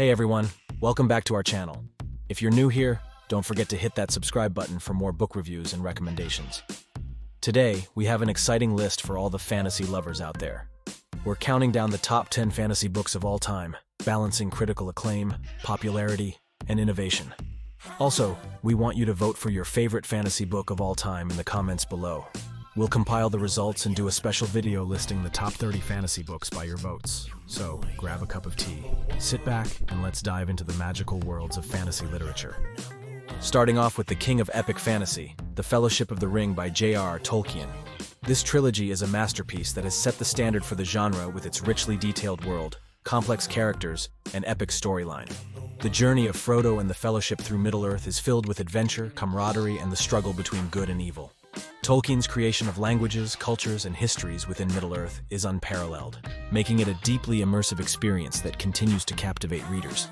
Hey everyone, welcome back to our channel. If you're new here, don't forget to hit that subscribe button for more book reviews and recommendations. Today, we have an exciting list for all the fantasy lovers out there. We're counting down the top 10 fantasy books of all time, balancing critical acclaim, popularity, and innovation. Also, we want you to vote for your favorite fantasy book of all time in the comments below. We'll compile the results and do a special video listing the top 30 fantasy books by your votes. So, grab a cup of tea, sit back, and let's dive into the magical worlds of fantasy literature. Starting off with the king of epic fantasy, The Fellowship of the Ring by J.R.R. Tolkien. This trilogy is a masterpiece that has set the standard for the genre with its richly detailed world, complex characters, and epic storyline. The journey of Frodo and the Fellowship through Middle-earth is filled with adventure, camaraderie, and the struggle between good and evil. Tolkien's creation of languages, cultures, and histories within Middle-earth is unparalleled, making it a deeply immersive experience that continues to captivate readers.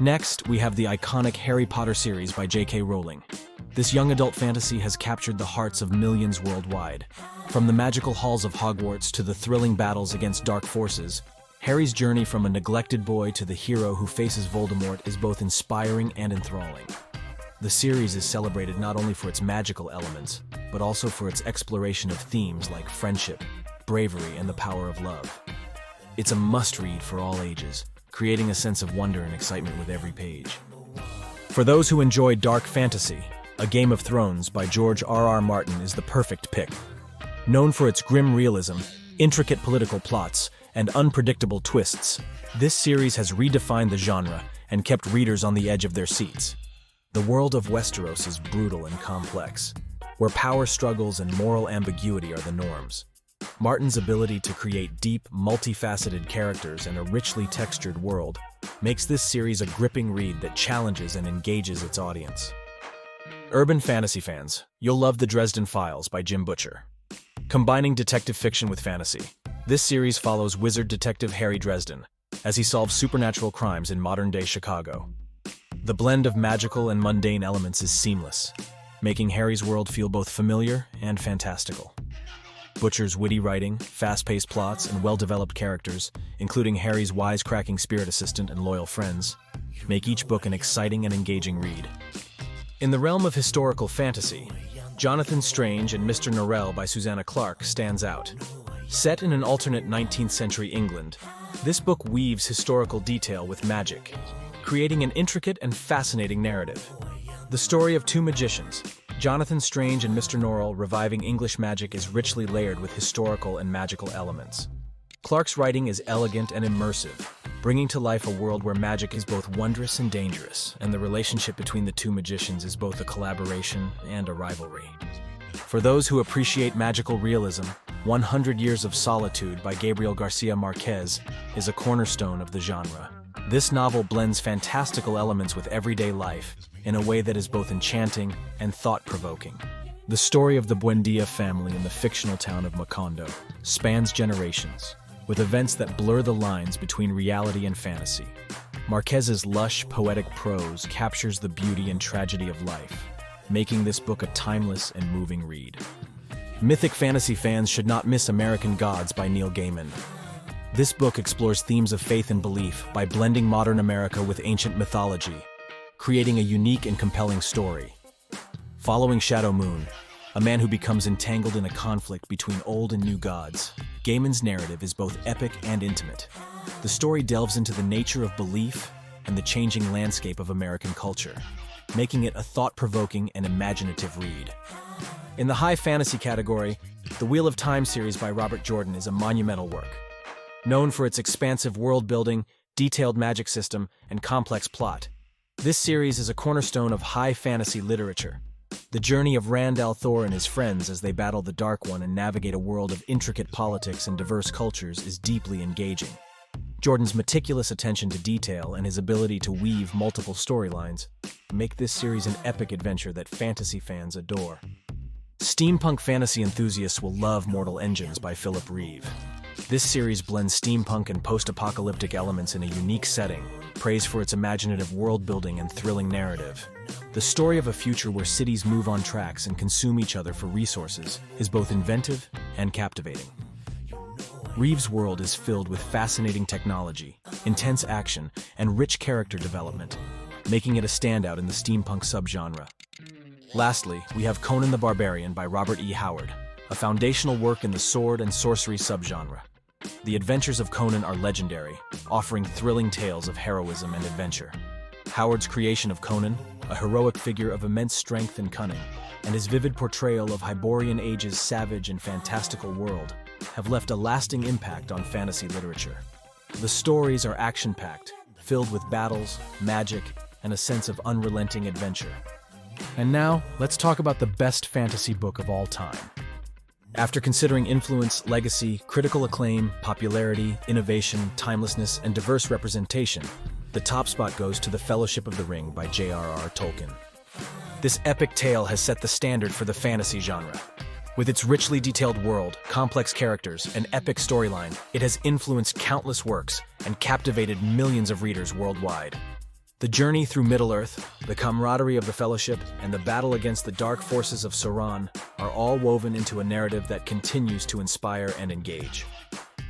Next, we have the iconic Harry Potter series by J.K. Rowling. This young adult fantasy has captured the hearts of millions worldwide. From the magical halls of Hogwarts to the thrilling battles against dark forces, Harry's journey from a neglected boy to the hero who faces Voldemort is both inspiring and enthralling. The series is celebrated not only for its magical elements, but also for its exploration of themes like friendship, bravery, and the power of love. It's a must-read for all ages, creating a sense of wonder and excitement with every page. For those who enjoy dark fantasy, A Game of Thrones by J.R.R. Martin is the perfect pick. Known for its grim realism, intricate political plots, and unpredictable twists, this series has redefined the genre and kept readers on the edge of their seats. The world of Westeros is brutal and complex, where power struggles and moral ambiguity are the norms. Martin's ability to create deep, multifaceted characters and a richly textured world makes this series a gripping read that challenges and engages its audience. Urban fantasy fans, you'll love The Dresden Files by Jim Butcher. Combining detective fiction with fantasy, this series follows wizard detective Harry Dresden as he solves supernatural crimes in modern-day Chicago. The blend of magical and mundane elements is seamless, making Harry's world feel both familiar and fantastical. Butcher's witty writing, fast-paced plots, and well-developed characters, including Harry's wisecracking spirit assistant and loyal friends, make each book an exciting and engaging read. In the realm of historical fantasy, Jonathan Strange and Mr. Norrell by Susanna Clarke stands out. Set in an alternate 19th century England, this book weaves historical detail with magic, creating an intricate and fascinating narrative. The story of two magicians, Jonathan Strange and Mr. Norrell, reviving English magic is richly layered with historical and magical elements. Clarke's writing is elegant and immersive, bringing to life a world where magic is both wondrous and dangerous, and the relationship between the two magicians is both a collaboration and a rivalry. For those who appreciate magical realism, 100 Years of Solitude by Gabriel Garcia Marquez is a cornerstone of the genre. This novel blends fantastical elements with everyday life in a way that is both enchanting and thought-provoking. The story of the Buendia family in the fictional town of Macondo spans generations, with events that blur the lines between reality and fantasy. Marquez's lush, poetic prose captures the beauty and tragedy of life, making this book a timeless and moving read. Mythic fantasy fans should not miss American Gods by Neil Gaiman. This book explores themes of faith and belief by blending modern America with ancient mythology, creating a unique and compelling story. Following Shadow Moon, a man who becomes entangled in a conflict between old and new gods, Gaiman's narrative is both epic and intimate. The story delves into the nature of belief and the changing landscape of American culture, making it a thought-provoking and imaginative read. In the high fantasy category, the Wheel of Time series by Robert Jordan is a monumental work. Known for its expansive world-building, detailed magic system, and complex plot, this series is a cornerstone of high fantasy literature. The journey of Rand al'Thor and his friends as they battle the Dark One and navigate a world of intricate politics and diverse cultures is deeply engaging. Jordan's meticulous attention to detail and his ability to weave multiple storylines make this series an epic adventure that fantasy fans adore. Steampunk fantasy enthusiasts will love Mortal Engines by Reeve. This series blends steampunk and post-apocalyptic elements in a unique setting, praised for its imaginative world-building and thrilling narrative. The story of a future where cities move on tracks and consume each other for resources is both inventive and captivating. Reeve's world is filled with fascinating technology, intense action, and rich character development, making it a standout in the steampunk subgenre. Lastly, we have Conan the Barbarian by Robert E. Howard, a foundational work in the sword and sorcery subgenre. The adventures of Conan are legendary, offering thrilling tales of heroism and adventure. Howard's creation of Conan, a heroic figure of immense strength and cunning, and his vivid portrayal of Hyborian Age's savage and fantastical world have left a lasting impact on fantasy literature. The stories are action-packed, filled with battles, magic, and a sense of unrelenting adventure. And now, let's talk about the best fantasy book of all time. After considering influence, legacy, critical acclaim, popularity, innovation, timelessness, and diverse representation, the top spot goes to The Fellowship of the Ring by J.R.R. Tolkien. This epic tale has set the standard for the fantasy genre. With its richly detailed world, complex characters, and epic storyline, it has influenced countless works and captivated millions of readers worldwide. The journey through Middle-earth, the camaraderie of the Fellowship, and the battle against the dark forces of Sauron are all woven into a narrative that continues to inspire and engage.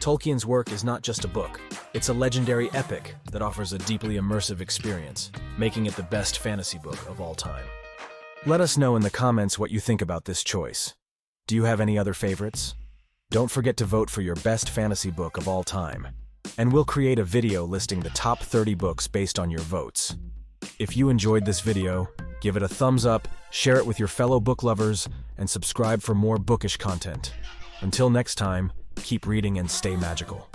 Tolkien's work is not just a book, it's a legendary epic that offers a deeply immersive experience, making it the best fantasy book of all time. Let us know in the comments what you think about this choice. Do you have any other favorites? Don't forget to vote for your best fantasy book of all time, and we'll create a video listing the top 30 books based on your votes. If you enjoyed this video, give it a thumbs up, share it with your fellow book lovers, and subscribe for more bookish content. Until next time, keep reading and stay magical.